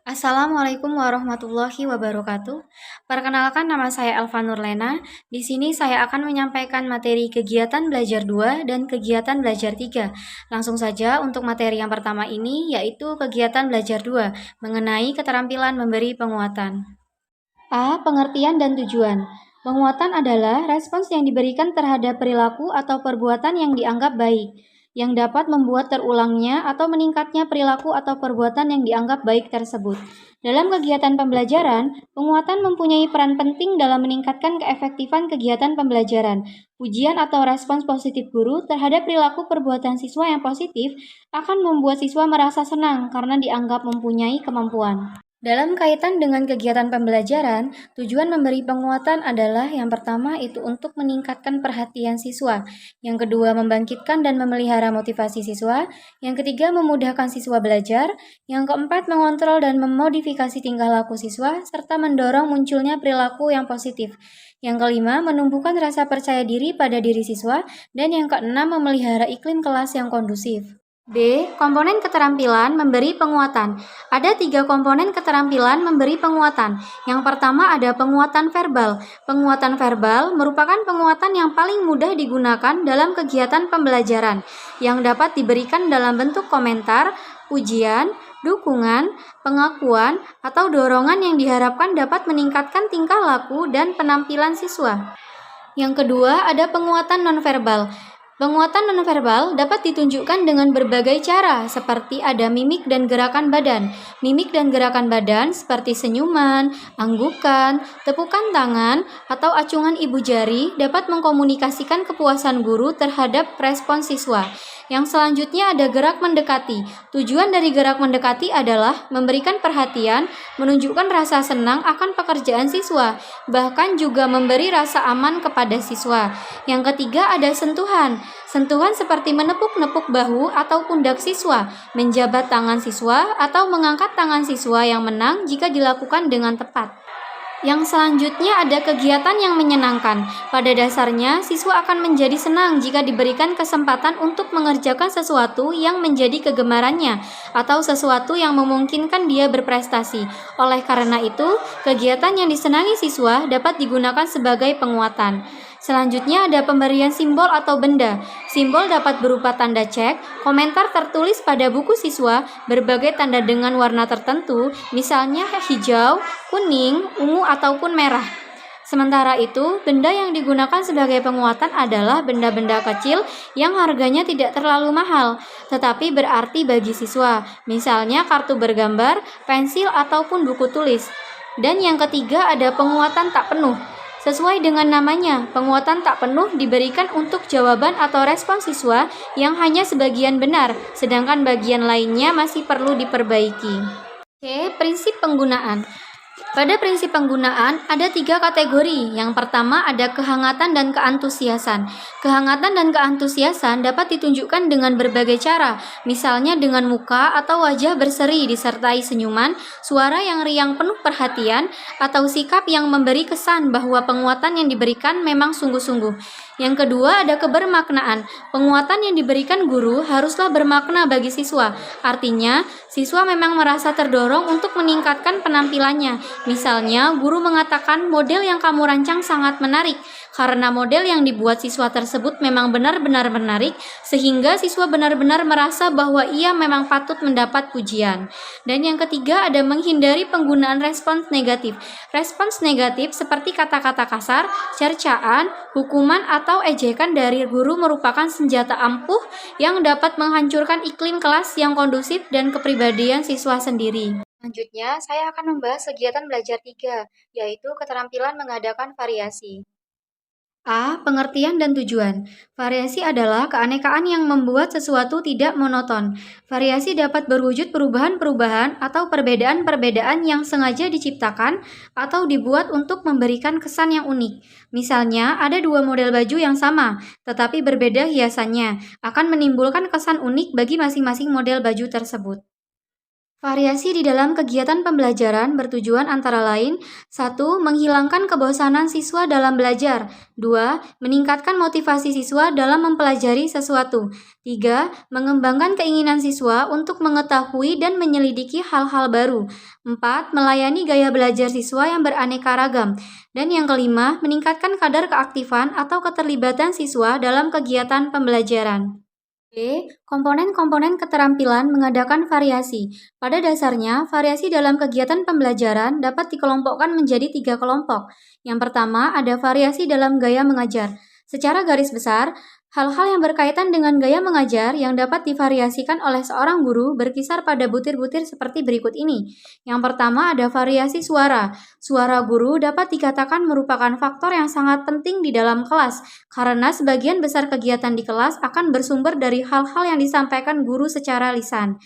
Assalamualaikum warahmatullahi wabarakatuh. Perkenalkan, nama saya Elva Nurlena. Di sini saya akan menyampaikan materi kegiatan belajar 2 dan kegiatan belajar 3. Langsung saja untuk materi yang pertama ini, yaitu kegiatan belajar 2 mengenai keterampilan memberi penguatan. A. Pengertian dan tujuan. Penguatan adalah respons yang diberikan terhadap perilaku atau perbuatan yang dianggap baik, yang dapat membuat terulangnya atau meningkatnya perilaku atau perbuatan yang dianggap baik tersebut. Dalam kegiatan pembelajaran, penguatan mempunyai peran penting dalam meningkatkan keefektifan kegiatan pembelajaran. Pujian atau respons positif guru terhadap perilaku perbuatan siswa yang positif akan membuat siswa merasa senang karena dianggap mempunyai kemampuan. Dalam kaitan dengan kegiatan pembelajaran, tujuan memberi penguatan adalah yang pertama itu untuk meningkatkan perhatian siswa, yang kedua membangkitkan dan memelihara motivasi siswa, yang ketiga memudahkan siswa belajar, yang keempat mengontrol dan memodifikasi tingkah laku siswa, serta mendorong munculnya perilaku yang positif. Yang kelima, menumbuhkan rasa percaya diri pada diri siswa, dan yang keenam memelihara iklim kelas yang kondusif. B. Komponen keterampilan memberi penguatan. Ada 3 komponen keterampilan memberi penguatan. Yang pertama ada penguatan verbal. Penguatan verbal merupakan penguatan yang paling mudah digunakan dalam kegiatan pembelajaran, yang dapat diberikan dalam bentuk komentar, pujian, dukungan, pengakuan, atau dorongan yang diharapkan dapat meningkatkan tingkah laku dan penampilan siswa. Yang kedua ada penguatan nonverbal. Penguatan nonverbal dapat ditunjukkan dengan berbagai cara, seperti ada mimik dan gerakan badan. Mimik dan gerakan badan seperti senyuman, anggukan, tepukan tangan, atau acungan ibu jari dapat mengkomunikasikan kepuasan guru terhadap respons siswa. Yang selanjutnya ada gerak mendekati. Tujuan dari gerak mendekati adalah memberikan perhatian, menunjukkan rasa senang akan pekerjaan siswa, bahkan juga memberi rasa aman kepada siswa. Yang ketiga ada sentuhan. Sentuhan seperti menepuk-nepuk bahu atau pundak siswa, menjabat tangan siswa, atau mengangkat tangan siswa yang menang jika dilakukan dengan tepat. Yang selanjutnya ada kegiatan yang menyenangkan. Pada dasarnya, siswa akan menjadi senang jika diberikan kesempatan untuk mengerjakan sesuatu yang menjadi kegemarannya atau sesuatu yang memungkinkan dia berprestasi. Oleh karena itu, kegiatan yang disenangi siswa dapat digunakan sebagai penguatan. Selanjutnya ada pemberian simbol atau benda. Simbol dapat berupa tanda cek, komentar tertulis pada buku siswa, berbagai tanda dengan warna tertentu, misalnya hijau, kuning, ungu, ataupun merah. Sementara itu, benda yang digunakan sebagai penguatan adalah benda-benda kecil yang harganya tidak terlalu mahal, tetapi berarti bagi siswa, misalnya kartu bergambar, pensil, ataupun buku tulis. Dan yang ketiga ada penguatan tak penuh. Sesuai dengan namanya, penguatan tak penuh diberikan untuk jawaban atau respons siswa yang hanya sebagian benar, sedangkan bagian lainnya masih perlu diperbaiki. Oke, prinsip penggunaan. Pada prinsip penggunaan ada 3 kategori. Yang pertama ada kehangatan dan keantusiasan. Kehangatan dan keantusiasan dapat ditunjukkan dengan berbagai cara, misalnya dengan muka atau wajah berseri disertai senyuman, suara yang riang penuh perhatian, atau sikap yang memberi kesan bahwa penguatan yang diberikan memang sungguh-sungguh. Yang kedua ada kebermaknaan. Penguatan yang diberikan guru haruslah bermakna bagi siswa. Artinya, siswa memang merasa terdorong untuk meningkatkan penampilannya. Misalnya, guru mengatakan model yang kamu rancang sangat menarik, karena model yang dibuat siswa tersebut memang benar-benar menarik, sehingga siswa benar-benar merasa bahwa ia memang patut mendapat pujian. Dan yang ketiga ada menghindari penggunaan respons negatif. Respons negatif seperti kata-kata kasar, cercaan, hukuman, atau ejekan dari guru merupakan senjata ampuh yang dapat menghancurkan iklim kelas yang kondusif dan kepribadian siswa sendiri. Selanjutnya, saya akan membahas kegiatan belajar 3, yaitu keterampilan mengadakan variasi. A. Pengertian dan tujuan. Variasi adalah keanekaan yang membuat sesuatu tidak monoton. Variasi dapat berwujud perubahan-perubahan atau perbedaan-perbedaan yang sengaja diciptakan atau dibuat untuk memberikan kesan yang unik. Misalnya, ada 2 model baju yang sama, tetapi berbeda hiasannya, akan menimbulkan kesan unik bagi masing-masing model baju tersebut. Variasi di dalam kegiatan pembelajaran bertujuan antara lain: 1. Menghilangkan kebosanan siswa dalam belajar. 2. Meningkatkan motivasi siswa dalam mempelajari sesuatu. 3. Mengembangkan keinginan siswa untuk mengetahui dan menyelidiki hal-hal baru. 4. Melayani gaya belajar siswa yang beraneka ragam. Dan yang kelima, meningkatkan kadar keaktifan atau keterlibatan siswa dalam kegiatan pembelajaran. Komponen-komponen keterampilan mengadakan variasi. Pada dasarnya, variasi dalam kegiatan pembelajaran dapat dikelompokkan menjadi 3 kelompok. Yang pertama, ada variasi dalam gaya mengajar. Secara garis besar, hal-hal yang berkaitan dengan gaya mengajar yang dapat divariasikan oleh seorang guru berkisar pada butir-butir seperti berikut ini. Yang pertama ada variasi suara. Suara guru dapat dikatakan merupakan faktor yang sangat penting di dalam kelas, karena sebagian besar kegiatan di kelas akan bersumber dari hal-hal yang disampaikan guru secara lisan.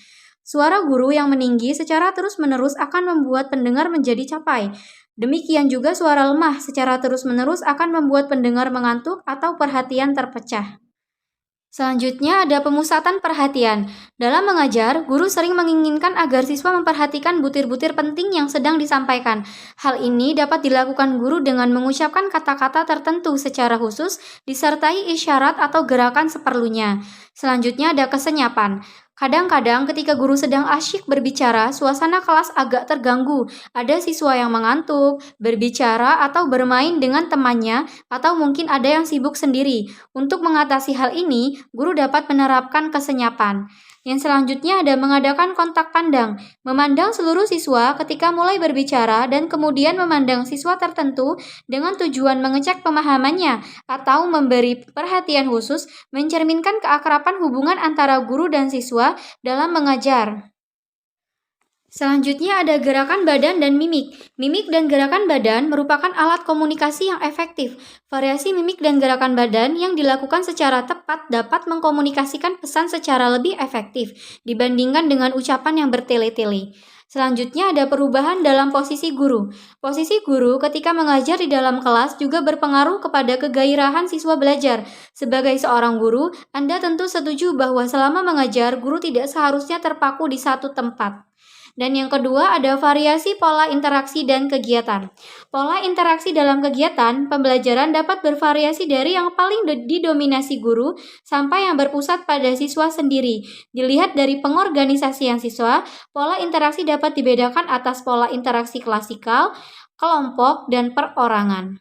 Suara guru yang meninggi secara terus-menerus akan membuat pendengar menjadi capai. Demikian juga suara lemah secara terus-menerus akan membuat pendengar mengantuk atau perhatian terpecah. Selanjutnya ada pemusatan perhatian. Dalam mengajar, guru sering menginginkan agar siswa memperhatikan butir-butir penting yang sedang disampaikan. Hal ini dapat dilakukan guru dengan mengucapkan kata-kata tertentu secara khusus, disertai isyarat atau gerakan seperlunya. Selanjutnya ada kesenyapan. Kadang-kadang ketika guru sedang asyik berbicara, suasana kelas agak terganggu. Ada siswa yang mengantuk, berbicara, atau bermain dengan temannya, atau mungkin ada yang sibuk sendiri. Untuk mengatasi hal ini, guru dapat menerapkan kesenyapan. Yang selanjutnya ada mengadakan kontak pandang. Memandang seluruh siswa ketika mulai berbicara dan kemudian memandang siswa tertentu dengan tujuan mengecek pemahamannya atau memberi perhatian khusus, mencerminkan keakraban hubungan antara guru dan siswa dalam mengajar. Selanjutnya ada gerakan badan dan mimik. Mimik dan gerakan badan merupakan alat komunikasi yang efektif. Variasi mimik dan gerakan badan yang dilakukan secara tepat dapat mengkomunikasikan pesan secara lebih efektif dibandingkan dengan ucapan yang bertele-tele. Selanjutnya ada perubahan dalam posisi guru. Posisi guru ketika mengajar di dalam kelas juga berpengaruh kepada kegairahan siswa belajar. Sebagai seorang guru, Anda tentu setuju bahwa selama mengajar, guru tidak seharusnya terpaku di satu tempat. Dan yang kedua ada variasi pola interaksi dan kegiatan. Pola interaksi dalam kegiatan pembelajaran dapat bervariasi dari yang paling didominasi guru sampai yang berpusat pada siswa sendiri. Dilihat dari pengorganisasian siswa, pola interaksi dapat dibedakan atas pola interaksi klasikal, kelompok, dan perorangan.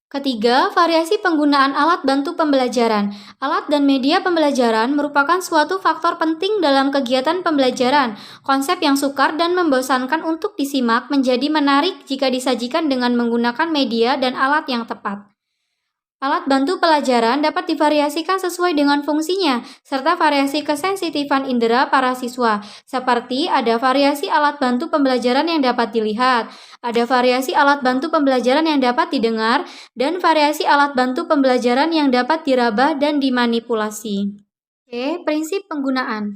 Ketiga, variasi penggunaan alat bantu pembelajaran. Alat dan media pembelajaran merupakan suatu faktor penting dalam kegiatan pembelajaran. Konsep yang sukar dan membosankan untuk disimak menjadi menarik jika disajikan dengan menggunakan media dan alat yang tepat. Alat bantu pelajaran dapat divariasikan sesuai dengan fungsinya, serta variasi kesensitifan indera para siswa, seperti ada variasi alat bantu pembelajaran yang dapat dilihat, ada variasi alat bantu pembelajaran yang dapat didengar, dan variasi alat bantu pembelajaran yang dapat diraba dan dimanipulasi. Prinsip penggunaan.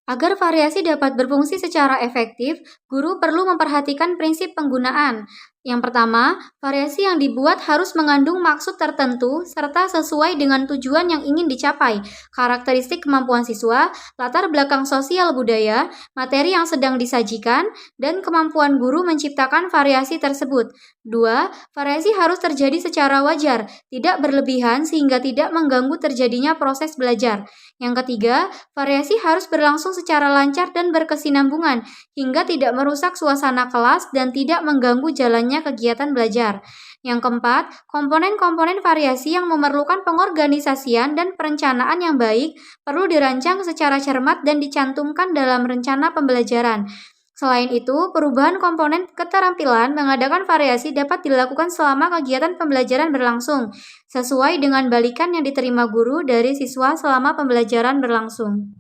Agar variasi dapat berfungsi secara efektif, guru perlu memperhatikan prinsip penggunaan. Yang pertama, variasi yang dibuat harus mengandung maksud tertentu serta sesuai dengan tujuan yang ingin dicapai, karakteristik kemampuan siswa, latar belakang sosial budaya, materi yang sedang disajikan, dan kemampuan guru menciptakan variasi tersebut. 2. Variasi harus terjadi secara wajar, tidak berlebihan sehingga tidak mengganggu terjadinya proses belajar. Yang ketiga, variasi harus berlangsung secara lancar dan berkesinambungan, hingga tidak merusak suasana kelas dan tidak mengganggu jalannya kegiatan belajar. Yang keempat, komponen-komponen variasi yang memerlukan pengorganisasian dan perencanaan yang baik perlu dirancang secara cermat dan dicantumkan dalam rencana pembelajaran. Selain itu, perubahan komponen keterampilan mengadakan variasi dapat dilakukan selama kegiatan pembelajaran berlangsung, sesuai dengan balikan yang diterima guru dari siswa selama pembelajaran berlangsung.